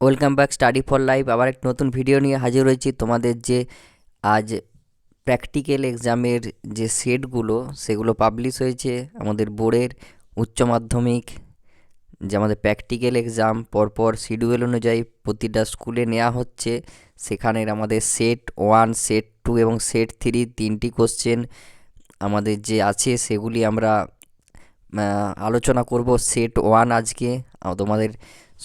Welcome back study for life. আবার এক নতুন ভিডিও নিয়ে হাজির হয়েছি। তোমাদের যে আজ প্র্যাকটিক্যাল এক্সামের যে সেটগুলো সেগুলো পাবলিশ হয়েছে আমাদের বোর্ডের উচ্চ মাধ্যমিক, যে আমাদের প্র্যাকটিক্যাল এক্সাম পরপর শিডিউল অনুযায়ী প্রতিটা স্কুলে নেওয়া হচ্ছে। সেখানের আমাদের সেট 1, সেট 2 এবং সেট 3 তিনটি কোশ্চেন আমাদের যে আছে সেগুলি আমরা আলোচনা করব। সেট 1 আজকে তোমাদের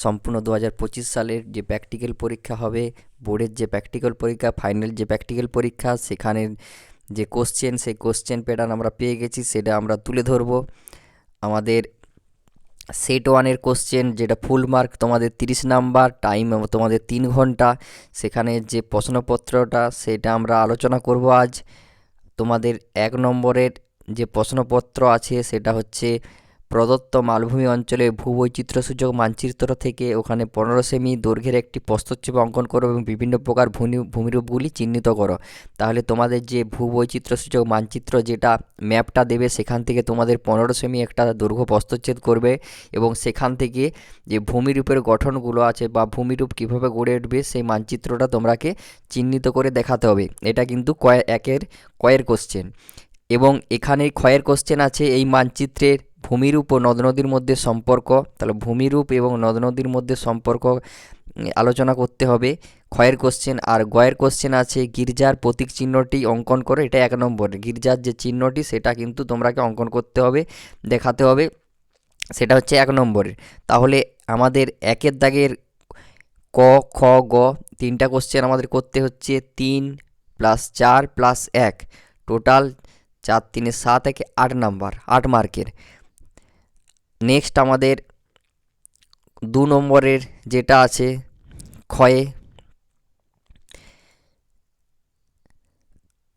সম্পূর্ণ 2025 সালের যে প্র্যাকটিক্যাল পরীক্ষা হবে, বোর্ডের যে প্র্যাকটিক্যাল পরীক্ষা, ফাইনাল যে প্র্যাকটিক্যাল পরীক্ষা, সেখানের যে কোশ্চেন, সেই কোশ্চেন প্যাটার্ন আমরা পেয়ে গেছি, সেটা আমরা তুলে ধরব। আমাদের সেট 1-এর কোশ্চেন, যেটা ফুল মার্ক তোমাদের 30 নাম্বার, টাইম তোমাদের 3 ঘন্টা, সেখানে যে প্রশ্নপত্রটা সেটা আমরা আলোচনা করব আজ। তোমাদের 1 নম্বরের যে প্রশ্নপত্র আছে সেটা হচ্ছে প্রদত্ত মালভূমি অঞ্চলে ভূবৈচিত্র্যসূচক মানচিত্র থেকে ওখানে 15 সেমি দৈর্ঘ্যের একটি প্রস্থচ্ছেদ অঙ্কন করো এবং বিভিন্ন প্রকার ভূমিরূপগুলি চিহ্নিত করো। তাহলে তোমাদের যে ভূবৈচিত্র্যসূচক মানচিত্র যেটা ম্যাপটা দেবে, সেখান থেকে তোমাদের 15 সেমি একটা দৈর্ঘ্য প্রস্থচ্ছেদ করবে এবং সেখান থেকে যে ভূমিরূপের গঠনগুলো আছে বা ভূমিরূপ কীভাবে গড়ে উঠবে সেই মানচিত্রটা তোমরাকে চিহ্নিত করে দেখাতে হবে। এটা কিন্তু কয়ের কোশ্চেন। এবং এখানে ক্ষয়ের কোশ্চেন আছে এই মানচিত্রের ভূমিরূপ ও নদ নদীর মধ্যে সম্পর্ক। তাহলে ভূমিরূপ এবং নদ নদীর মধ্যে সম্পর্ক আলোচনা করতে হবে, ক্ষয়ের কোশ্চেন। আর গয়ের কোশ্চেন আছে গির্জার প্রতীক চিহ্নটি অঙ্কন করো। এটা 1 নম্বর, গির্জার যে চিহ্নটি সেটা কিন্তু তোমরাকে অঙ্কন করতে হবে, দেখাতে হবে, সেটা হচ্ছে 1 নম্বরের। তাহলে আমাদের একের দাগের ক, খ, গ তিনটা কোশ্চেন আমাদের করতে হচ্ছে 3 + 4 + 1, টোটাল 4 × 3 = 7, 1 8 নাম্বার, 8 মার্কের। নেক্সট আমাদের 2 নম্বরের যেটা আছে ক্ষয়ে,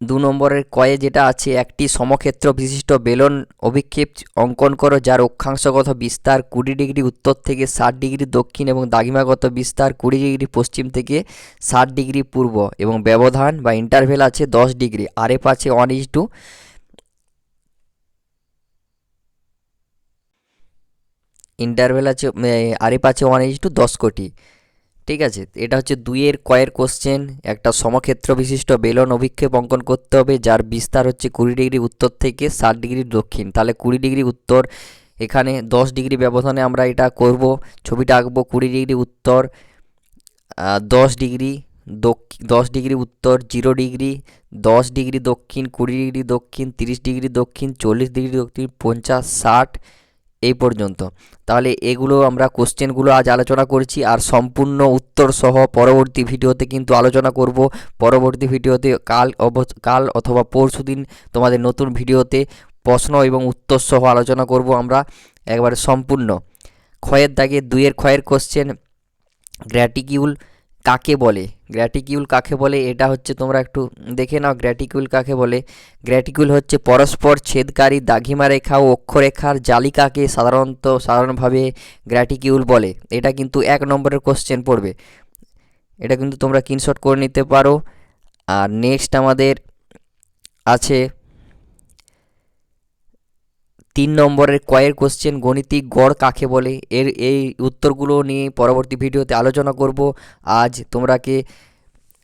2 নম্বরের কয়ে যেটা আছে, একটি সমক্ষেত্র বিশিষ্ট বেলন অভিক্ষেপ অঙ্কন করো যার অক্ষাংশগত বিস্তার 20 ডিগ্রি উত্তর থেকে 60 ডিগ্রি দক্ষিণ এবং দ্রাঘিমাগত বিস্তার 20 ডিগ্রি পশ্চিম থেকে 60 ডিগ্রি পূর্ব এবং ব্যবধান বা ইন্টারভেল আছে 10 ডিগ্রি। আরএফ আছে 1:, ইন্টারভেল আছে আরএফ আছে 1:10 কোটি। ঠিক আছে, এটা হচ্ছে 2-এর কয়ের কোশ্চেন। একটা সমক্ষেত্র বিশিষ্ট বেলন অভিক্ষেপ অঙ্কন করতে হবে যার বিস্তার হচ্ছে 20 ডিগ্রি উত্তর থেকে 60 ডিগ্রি দক্ষিণ। তাহলে 20 ডিগ্রি উত্তর, এখানে 10 ডিগ্রি ব্যবধানে আমরা এটা করব, ছবিটা আঁকবো। 20 ডিগ্রি উত্তর, 10 ডিগ্রি 10 ডিগ্রি উত্তর, 0 ডিগ্রি, 10 ডিগ্রি দক্ষিণ, 20 ডিগ্রি দক্ষিণ, 30 ডিগ্রি দক্ষিণ, 40 ডিগ্রি দক্ষিণ, 50, 60 এই পর্যন্ত। তাহলে এগুলো আমরা কোশ্চেনগুলো আজ আলোচনা করছি, আর সম্পূর্ণ উত্তর সহ পরবর্তী ভিডিওতে কিন্তু আলোচনা করব। পরবর্তী ভিডিওতে কাল অথবা পরশু দিন তোমাদের নতুন ভিডিওতে প্রশ্ন এবং উত্তর সহ আলোচনা করব আমরা একবারে সম্পূর্ণ। ক্ষয়ের দাগে 2-এর ক্ষয়ের কোশ্চেন, গ্র্যাটিকিউল কাকে বলে? গ্র্যাটিকিউল কাকে বলে এটা হচ্ছে তোমরা একটু দেখে নাও। গ্র্যাটিকিউল কাকে বলে? গ্র্যাটিকিউল হচ্ছে পরস্পর ছেদকারী দ্রাঘিমা রেখা ও অক্ষরেখার জালিকাকে সাধারণভাবে গ্র্যাটিকিউল বলে। এটা কিন্তু 1 নম্বরের কোশ্চেন পড়বে, এটা কিন্তু তোমরা স্ক্রিনশট করে নিতে পারো। আর নেক্সট আমাদের আছে 3 নম্বরের কয়ের কোশ্চেন, গণিতিক গড় কাকে বলে? এই উত্তরগুলো নিয়ে পরবর্তী ভিডিওতে আলোচনা করব। আজ তোমরাকে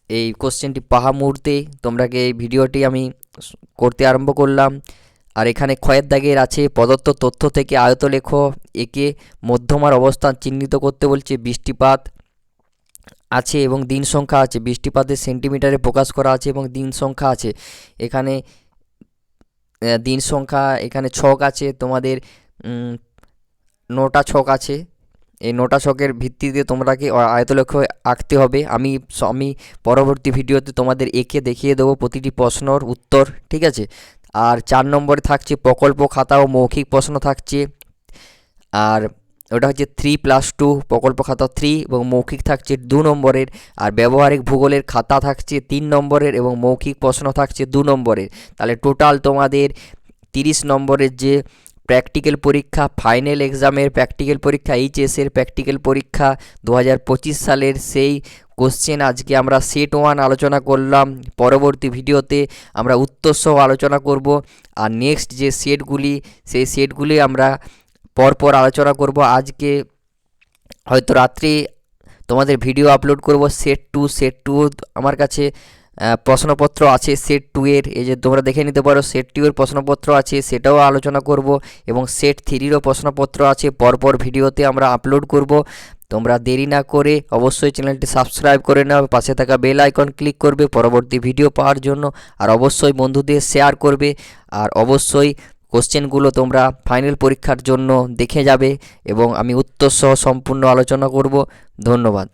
এই কোশ্চেনটি পাহা মুহূর্তে তোমরাকে এই ভিডিওটি আমি করতে আরম্ভ করলাম। আর এখানে ক্ষয়ের দাগের আছে প্রদত্ত তথ্য থেকে আয়তলেখ একে মধ্যমার অবস্থান চিহ্নিত করতে বলছে। বৃষ্টিপাত আছে এবং দিন সংখ্যা আছে, বৃষ্টিপাতের সেন্টিমিটারে প্রকাশ করা আছে এবং দিন সংখ্যা আছে। এখানে দিন সংখ্যা, এখানে ছক আছে তোমাদের 9টা ছক আছে। এই 9টা ছকের ভিত্তিতে তোমরাকে আয়তলেখ আঁকতে হবে। আমি পরবর্তী ভিডিওতে তোমাদের এঁকে দেখিয়ে দেবো প্রতিটি প্রশ্নর উত্তর, ঠিক আছে। আর 4 নম্বরে থাকছে প্রকল্প খাতা ও মৌখিক প্রশ্ন থাকছে। আর ওটা হচ্ছে 3+2, প্রকল্প খাতা 3 এবং মৌখিক থাকছে 2 নম্বরের। আর ব্যবহারিক ভূগোলের খাতা থাকছে 3 নম্বরের এবং মৌখিক প্রশ্ন থাকছে 2 নম্বরের। তাহলে টোটাল তোমাদের 30 নম্বরের যে প্র্যাকটিক্যাল পরীক্ষা, ফাইনাল এক্সামের প্র্যাকটিক্যাল পরীক্ষা, এইচএসের প্র্যাকটিক্যাল পরীক্ষা 2025 সালের, সেই কোশ্চেন আজকে আমরা সেট 1 আলোচনা করলাম। পরবর্তী ভিডিওতে আমরা উত্তর সহ আলোচনা করব। আর নেক্সট যে সেটগুলি, সেই সেটগুলি আমরা পরপর আলোচনা করব। আজকে হয়তো রাত্রি তোমাদের ভিডিও আপলোড করব সেট টু আমার কাছে প্রশ্নপত্র আছে সেট 2 এর, এই যে তোমরা দেখে নিতে পারো সেট 2 এর প্রশ্নপত্র আছে, সেটাও আলোচনা করব এবং সেট 3রও প্রশ্নপত্র আছে, পরপর ভিডিওতে আমরা আপলোড করব। তোমরা দেরি না করে অবশ্যই চ্যানেলটি সাবস্ক্রাইব করে নাও, পাশে থাকা বেল আইকন ক্লিক করবে পরবর্তী ভিডিও পাওয়ার জন্য, আর অবশ্যই বন্ধুদের শেয়ার করবে, আর অবশ্যই কোশ্চেনগুলো তোমরা ফাইনাল পরীক্ষার জন্য দেখে যাবে এবং আমি উত্তর সহ সম্পূর্ণ আলোচনা করব। ধন্যবাদ।